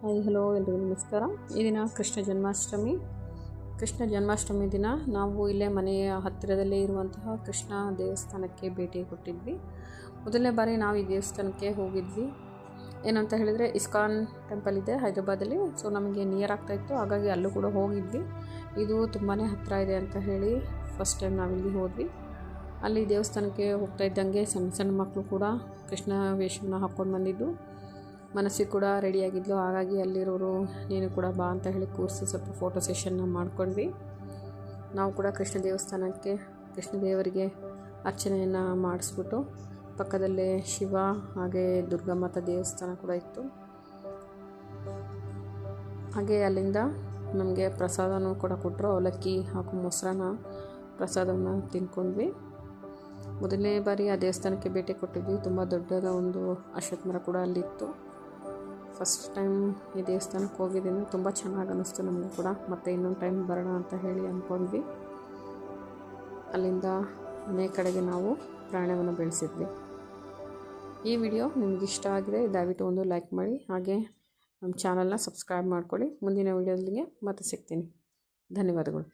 Hi hello ಎಲ್ರಿಗೂ ನಮಸ್ಕಾರ. ಈ ದಿನ ಕೃಷ್ಣ ಜನ್ಮಾಷ್ಟಮಿ ದಿನ ನಾವು ಇಲ್ಲೇ ಮನೆಯ ಹತ್ತಿರದಲ್ಲೇ ಇರುವಂತಹ ಕೃಷ್ಣ ದೇವಸ್ಥಾನಕ್ಕೆ ಭೇಟಿ ಕೊಟ್ಟಿದ್ವಿ. ಮೊದಲನೇ ಬಾರಿ ನಾವು ಈ ದೇವಸ್ಥಾನಕ್ಕೆ ಹೋಗಿದ್ವಿ. ಏನಂತ ಹೇಳಿದರೆ ಇಸ್ಕಾನ್ ಟೆಂಪಲ್ ಇದೆ ಹೈದರಾಬಾದಲ್ಲಿ. ಸೊ ನಮಗೆ ನಿಯರ್ ಆಗ್ತಾಯಿತ್ತು, ಹಾಗಾಗಿ ಅಲ್ಲೂ ಕೂಡ ಹೋಗಿದ್ವಿ. ಇದು ತುಂಬಾ ಹತ್ತಿರ ಇದೆ ಅಂತ ಹೇಳಿ ಫಸ್ಟ್ ಟೈಮ್ ನಾವಿಲ್ಲಿ ಹೋದ್ವಿ. ಅಲ್ಲಿ ದೇವಸ್ಥಾನಕ್ಕೆ ಹೋಗ್ತಾ ಇದ್ದಂಗೆ ಸಣ್ಣ ಸಣ್ಣ ಮಕ್ಕಳು ಕೂಡ ಕೃಷ್ಣ ವೇಷವನ್ನು ಹಾಕ್ಕೊಂಡು ಬಂದಿದ್ದು. ಮನಸ್ಸಿಗೆ ಕೂಡ ರೆಡಿಯಾಗಿದ್ಲು. ಹಾಗಾಗಿ ಅಲ್ಲಿರೋರು ನೀನು ಕೂಡ ಬಾ ಅಂತ ಹೇಳಿ ಕೂರಿಸಿ ಸ್ವಲ್ಪ ಫೋಟೋ ಸೆಷನ್ನ ಮಾಡ್ಕೊಂಡ್ವಿ. ನಾವು ಕೂಡ ಕೃಷ್ಣ ದೇವರಿಗೆ ಅರ್ಚನೆಯನ್ನು ಮಾಡಿಸ್ಬಿಟ್ಟು ಪಕ್ಕದಲ್ಲೇ ಶಿವ ಹಾಗೆ ದುರ್ಗಾಮಾತ ದೇವಸ್ಥಾನ ಕೂಡ ಇತ್ತು. ಹಾಗೆ ಅಲ್ಲಿಂದ ನಮಗೆ ಪ್ರಸಾದನೂ ಕೂಡ ಕೊಟ್ಟರು. ಅವಲಕ್ಕಿ ಹಾಗೂ ಮೊಸರನ್ನ ಪ್ರಸಾದವನ್ನು ತಿನ್ಕೊಂಡ್ವಿ. ಮೊದಲನೇ ಬಾರಿ ಆ ದೇವಸ್ಥಾನಕ್ಕೆ ಭೇಟಿ ಕೊಟ್ಟಿದ್ವಿ. ತುಂಬ ದೊಡ್ಡದಾದ ಒಂದು ಅಶ್ವತ್ಥ ಮರ ಕೂಡ ಅಲ್ಲಿತ್ತು. ಫಸ್ಟ್ ಟೈಮ್ ಈ ದೇವಸ್ಥಾನಕ್ಕೆ ಹೋಗಿದ್ದೀನಿ. ತುಂಬ ಚೆನ್ನಾಗಿ ಅನ್ನಿಸ್ತು ನಮಗೂ ಕೂಡ. ಮತ್ತು ಇನ್ನೊಂದು ಟೈಮ್ ಬರೋಣ ಅಂತ ಹೇಳಿ ಅಂದ್ಕೊಂಡ್ವಿ. ಅಲ್ಲಿಂದ ಮನೆ ಕಡೆಗೆ ನಾವು ಪ್ರಯಾಣವನ್ನು ಬೆಳೆಸಿದ್ವಿ. ಈ ವಿಡಿಯೋ ನಿಮ್ಗೆ ಇಷ್ಟ ಆಗಿದೆ ದಯವಿಟ್ಟು ಒಂದು ಲೈಕ್ ಮಾಡಿ, ಹಾಗೆ ನಮ್ಮ ಚಾನಲ್ನ ಸಬ್ಸ್ಕ್ರೈಬ್ ಮಾಡ್ಕೊಳ್ಳಿ. ಮುಂದಿನ ವಿಡಿಯೋದಲ್ಲಿಗೆ ಮತ್ತೆ ಸಿಗ್ತೀನಿ. ಧನ್ಯವಾದಗಳು.